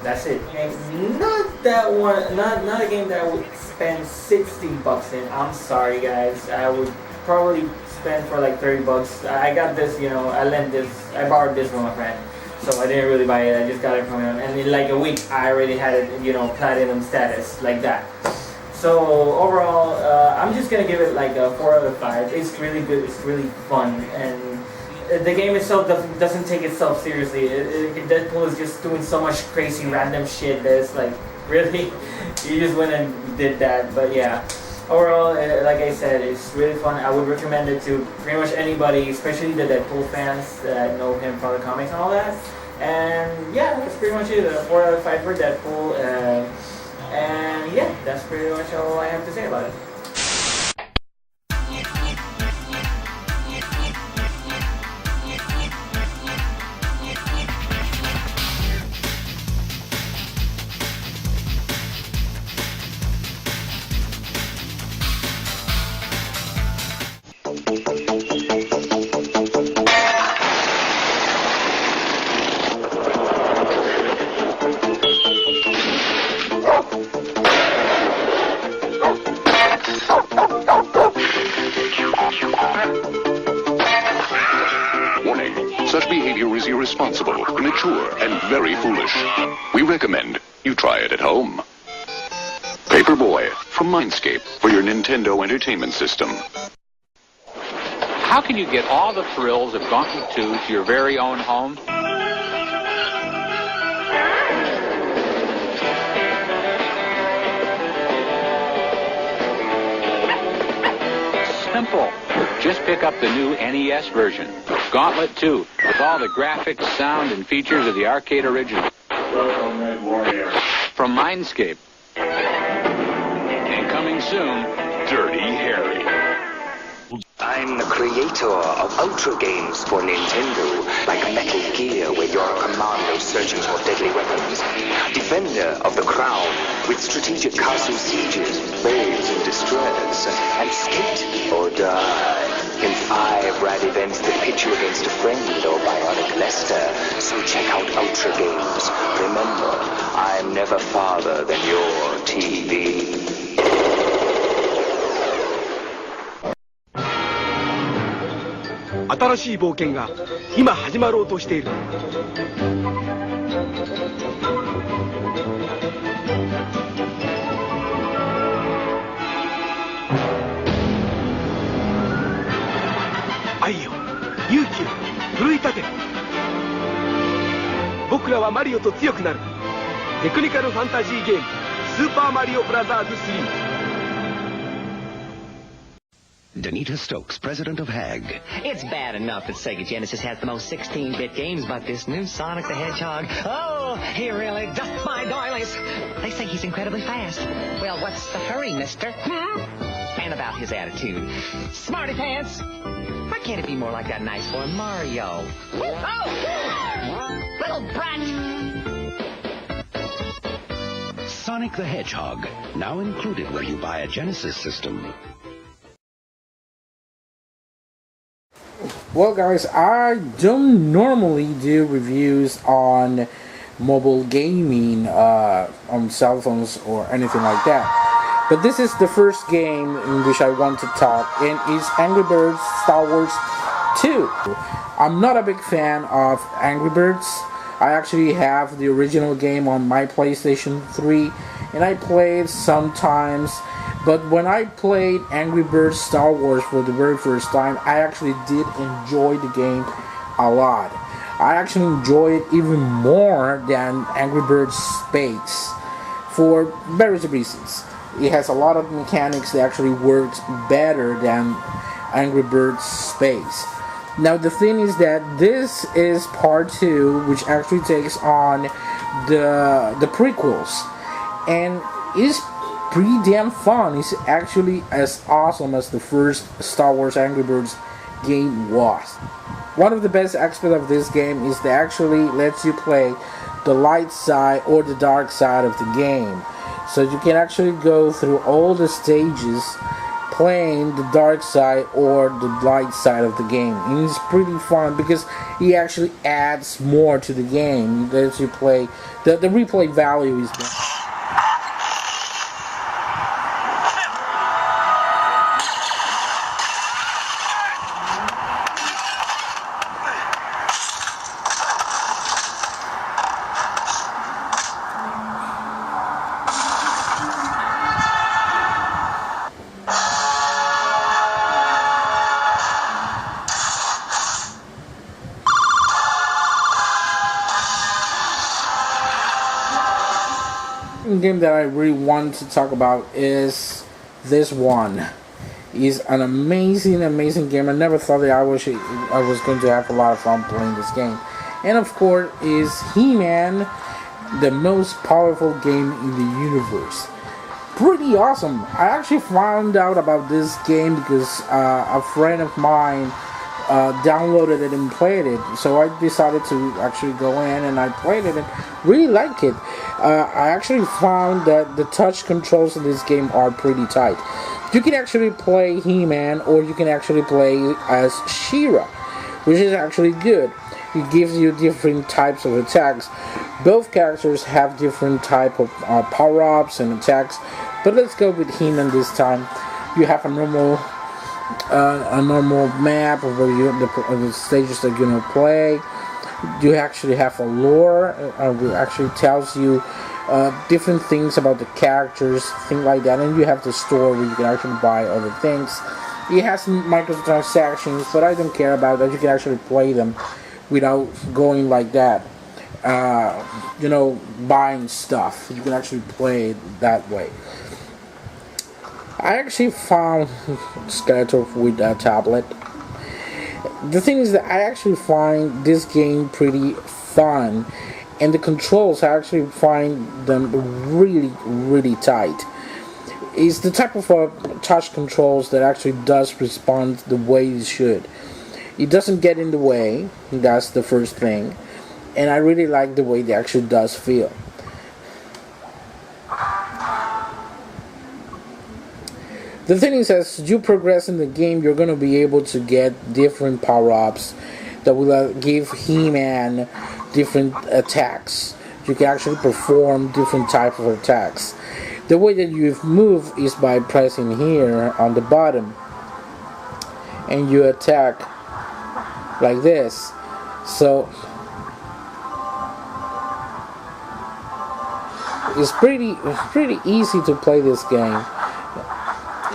That's it. And not that one, not a game that I would spend $60 in. I'm sorry, guys. I would probably spend for like $30. I got this, I borrowed this from a friend. So I didn't really buy it, I just got it from him. And in like a week, I already had it, platinum status, like that. So overall, I'm just gonna give it like a 4 out of 5. It's really good, it's really fun, and the game itself doesn't take itself seriously. Deadpool is just doing so much crazy random shit that it's like, really? You just went and did that, but yeah. Overall, like I said, it's really fun. I would recommend it to pretty much anybody, especially the Deadpool fans that know him from the comics and all that. And yeah, that's pretty much it. 4 out of 5 for Deadpool. And yeah, that's pretty much all I have to say about it. Such behavior is irresponsible, immature, and very foolish. We recommend you try it at home. Paperboy from Mindscape for your Nintendo Entertainment System. How can you get all the thrills of Gauntlet 2 to your very own home? Simple. Just pick up the new NES version, Gauntlet 2, with all the graphics, sound, and features of the arcade original. Welcome, Red Warrior. From Mindscape. And coming soon, Dirty Harry. I'm the creator of Ultra games for Nintendo, like Metal Gear, where you're a commando searching for deadly weapons. Defender of the Crown, with strategic castle sieges, babes in distress, and skate or die in 5 rad events that pit you against a friend or bionic Lester. So check out Ultra games. Remember, I'm never farther than your TV. 新しい冒険が今始まろうとしている。愛よ、勇気よ、奮い立て。僕らはマリオと強くなる。テクニカルファンタジーゲーム「スーパーマリオブラザーズ3」。Danita Stokes, president of HAG. It's bad enough that Sega Genesis has the most 16-bit games, but this new Sonic the Hedgehog, oh, he really does my doilies. They say he's incredibly fast. Well, what's the hurry, mister? And about his attitude. Smarty pants! Why can't it be more like that nice boy Mario? Oh! Little brat! Sonic the Hedgehog, now included when you buy a Genesis system. Well, guys, I don't normally do reviews on mobile gaming on cell phones or anything like that. But this is the first game in which I want to talk, and it's Angry Birds Star Wars 2. I'm not a big fan of Angry Birds. I actually have the original game on my PlayStation 3, and I played sometimes. But when I played Angry Birds Star Wars for the very first time, I actually did enjoy the game a lot. I actually enjoy it even more than Angry Birds Space for various reasons. It has a lot of mechanics that actually works better than Angry Birds Space. Now the thing is that this is part 2, which actually takes on the prequels, and it's pretty damn fun. It's actually as awesome as the first Star Wars Angry Birds game was. One of the best aspects of this game is that actually lets you play the light side or the dark side of the game. So you can actually go through all the stages playing the dark side or the light side of the game. And it's pretty fun because it actually adds more to the game as you play. The replay value is better. Game that I really want to talk about is this one. It's an amazing game. I never thought that I was going to have a lot of fun playing this game. And of course is He-Man, the most powerful game in the universe. Pretty awesome. I actually found out about this game because a friend of mine downloaded it and played it, so I decided to actually go in and I played it and really like it. I actually found that the touch controls in this game are pretty tight. You can actually play He-Man or you can actually play as She-Ra, which is actually good. It gives you different types of attacks. Both characters have different type of power-ups and attacks, but let's go with He-Man this time. You have a normal map of where you the stages that you're gonna play. You actually have a lore, which actually tells you different things about the characters, things like that, and you have the store where you can actually buy other things. It has some microtransactions, but I don't care about that. You can actually play them without going like that. Buying stuff. You can actually play it that way. I actually found Skeletor with a tablet. The thing is that I actually find this game pretty fun, and the controls, I actually find them really tight. It's the type of touch controls that actually does respond the way it should. It doesn't get in the way, that's the first thing, and I really like the way it actually does feel. The thing is, as you progress in the game, you're going to be able to get different power-ups that will give He-Man different attacks. You can actually perform different types of attacks. The way that you move is by pressing here on the bottom, and you attack like this. So it's pretty easy to play this game.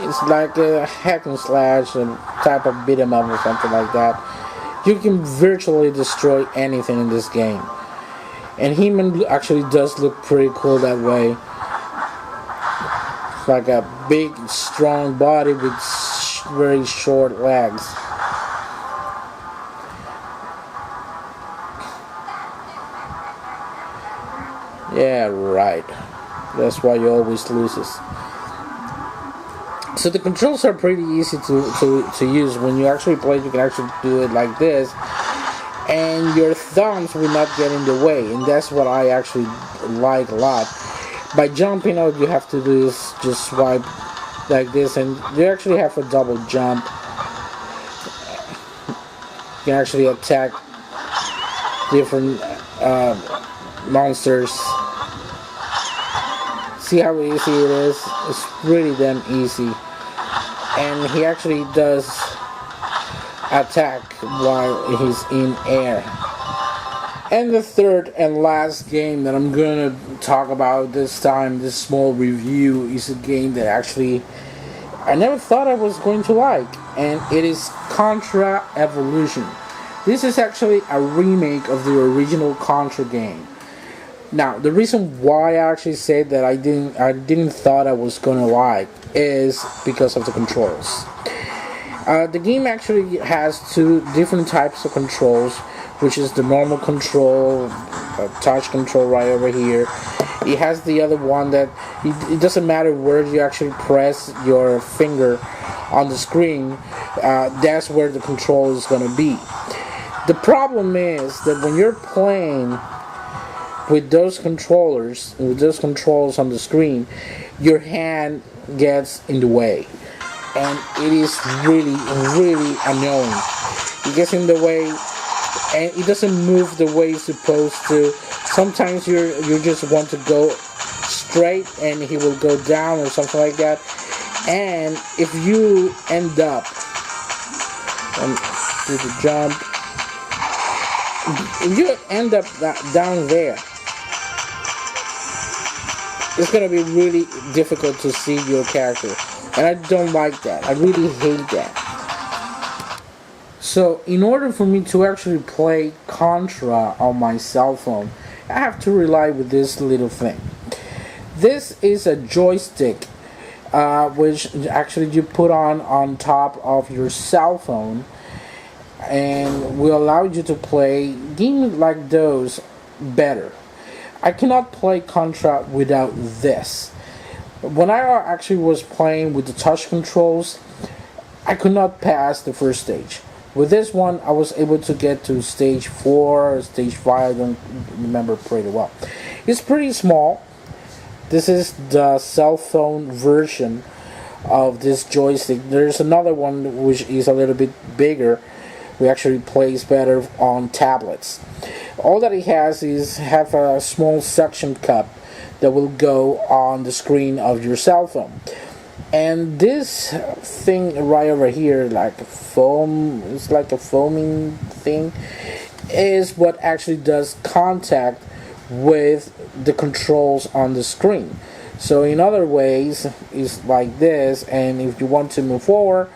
It's like a hack and slash, a type of vidium or something like that. You can virtually destroy anything in this game. And He-Man actually does look pretty cool that way. It's like a big, strong body with very short legs. Yeah, right. That's why you always loses. So the controls are pretty easy to use. When you actually play, you can actually do it like this, and your thumbs will not get in the way, and that's what I actually like a lot. By jumping out, you have to do is just swipe like this, and you actually have a double jump. You can actually attack different monsters. See how easy it is? It's pretty damn easy. And he actually does attack while he's in air. And the third and last game that I'm gonna talk about this time, this small review, is a game that actually I never thought I was going to like, and it is Contra Evolution. This is actually a remake of the original Contra game. Now, the reason why I actually said that I didn't thought I was gonna like is because of the controls. The game actually has two different types of controls, which is the normal control, touch control right over here. It has the other one that it doesn't matter where you actually press your finger on the screen, that's where the control is gonna be. The problem is that when you're playing with those controls on the screen, your hand gets in the way, and it is really, really annoying. It gets in the way, and it doesn't move the way it's supposed to. Sometimes you just want to go straight, and he will go down or something like that. And if you end up do the jump, if you end up down there, it's gonna be really difficult to see your character, and I don't like that. I really hate that. So in order for me to actually play Contra on my cell phone, I have to rely with this little thing. This is a joystick, which actually you put on top of your cell phone, and will allow you to play games like those better. I cannot play Contra without this. When I actually was playing with the touch controls, I could not pass the first stage. With this one, I was able to get to stage 4 or stage 5, I don't remember pretty well. It's pretty small. This is the cell phone version of this joystick. There's another one which is a little bit bigger, which actually plays better on tablets. All that it has is have a small suction cup that will go on the screen of your cell phone. And this thing right over here, like foam, it's like a foaming thing, is what actually does contact with the controls on the screen. So in other ways, it's like this, and if you want to move forward,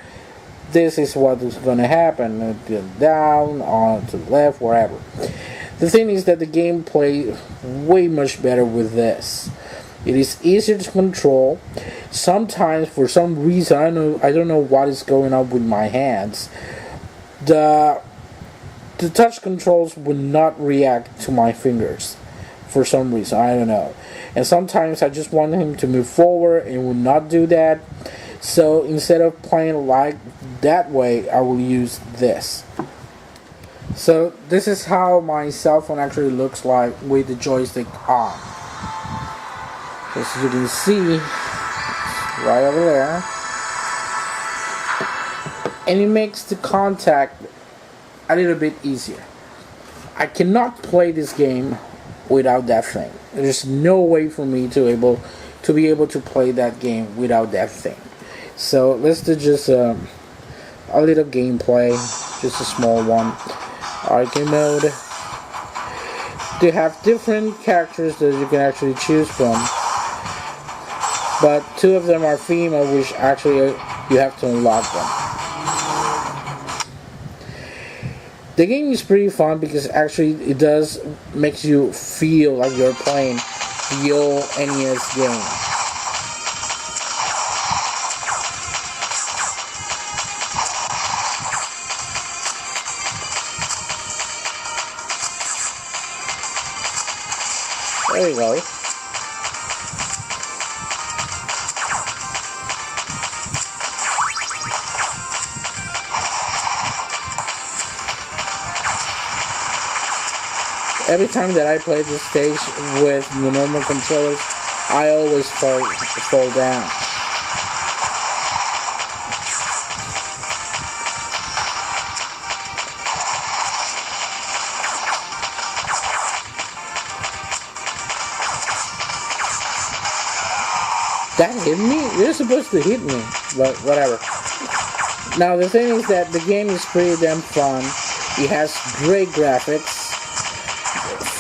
this is what is going to happen, down, on to the left, wherever. The thing is that the game plays way much better with this. It is easier to control. Sometimes, for some reason, I don't know what is going on with my hands, the touch controls would not react to my fingers for some reason. I don't know. And sometimes I just want him to move forward and would not do that. So instead of playing like that way, I will use this. So this is how my cell phone actually looks like with the joystick on. As you can see, right over there, and it makes the contact a little bit easier. I cannot play this game without that thing. There's no way for me to be able to play that game without that thing. So let's do just a little gameplay, just a small one. Arcade mode. They have different characters that you can actually choose from, but 2 of them are female, which actually you have to unlock them. The game is pretty fun because actually it does makes you feel like you're playing the old NES game. There you go. Every time that I play this stage with the normal controllers, I always fall down. That hit me? You're supposed to hit me, but whatever. Now the thing is that the game is pretty damn fun. It has great graphics.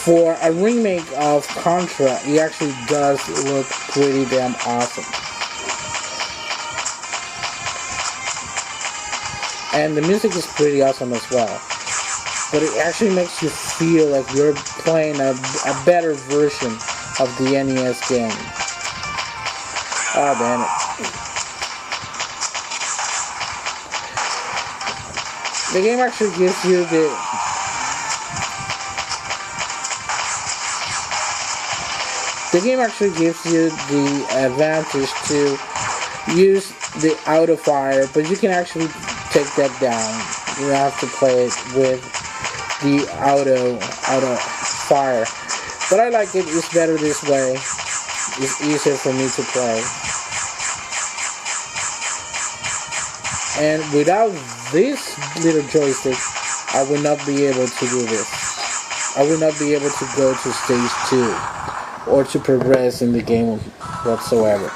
For a remake of Contra, it actually does look pretty damn awesome. And the music is pretty awesome as well. But it actually makes you feel like you're playing a better version of the NES game. Oh, damn it. The game actually gives you the advantage to use the auto fire, but you can actually take that down. You don't have to play it with the auto fire. But I like it. It's better this way. It's easier for me to play. And without this little joystick, I would not be able to do this. I would not be able to go to stage 2 or to progress in the game whatsoever.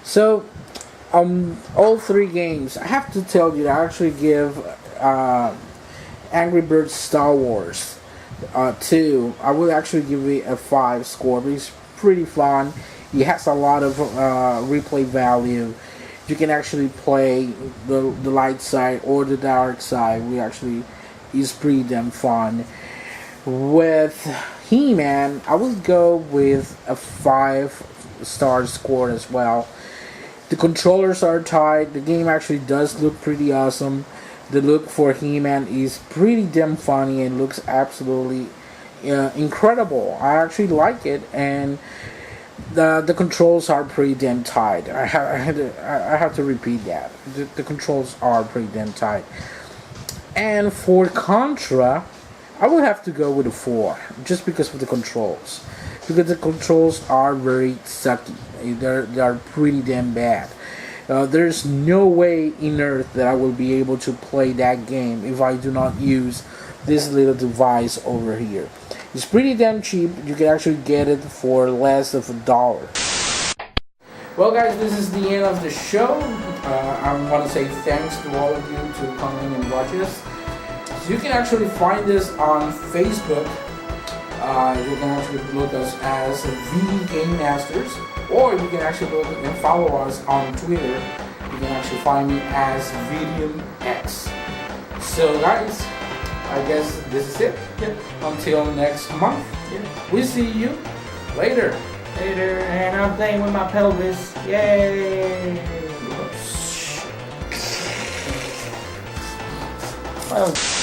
So, all 3 games, I have to tell you, I actually give Angry Birds Star Wars 2. I would actually give it a 5 score, but it's pretty fun. It has a lot of replay value. You can actually play the light side or the dark side. It's pretty damn fun. With He-Man, I would go with a 5-star score as well. The controllers are tight. The game actually does look pretty awesome. The look for He-Man is pretty damn funny and looks absolutely incredible. I actually like it, and the controls are pretty damn tight. I have to repeat that. The controls are pretty damn tight. And for Contra, I would have to go with a 4, just because of the controls. Because the controls are very sucky. They are pretty damn bad. There's no way in earth that I will be able to play that game if I do not use this little device over here. It's pretty damn cheap. You can actually get it for less of $1. Well, guys, this is the end of the show. I want to say thanks to all of you to come in and watch us. So you can actually find us on Facebook. You can actually look us as VD Game Masters, or you can actually look and follow us on Twitter. You can actually find me as Vidium X. So, guys, I guess this is it. Yep. Until next month, we'll see you later. And I'm playing with my pelvis. Yay! Whoops. Oh.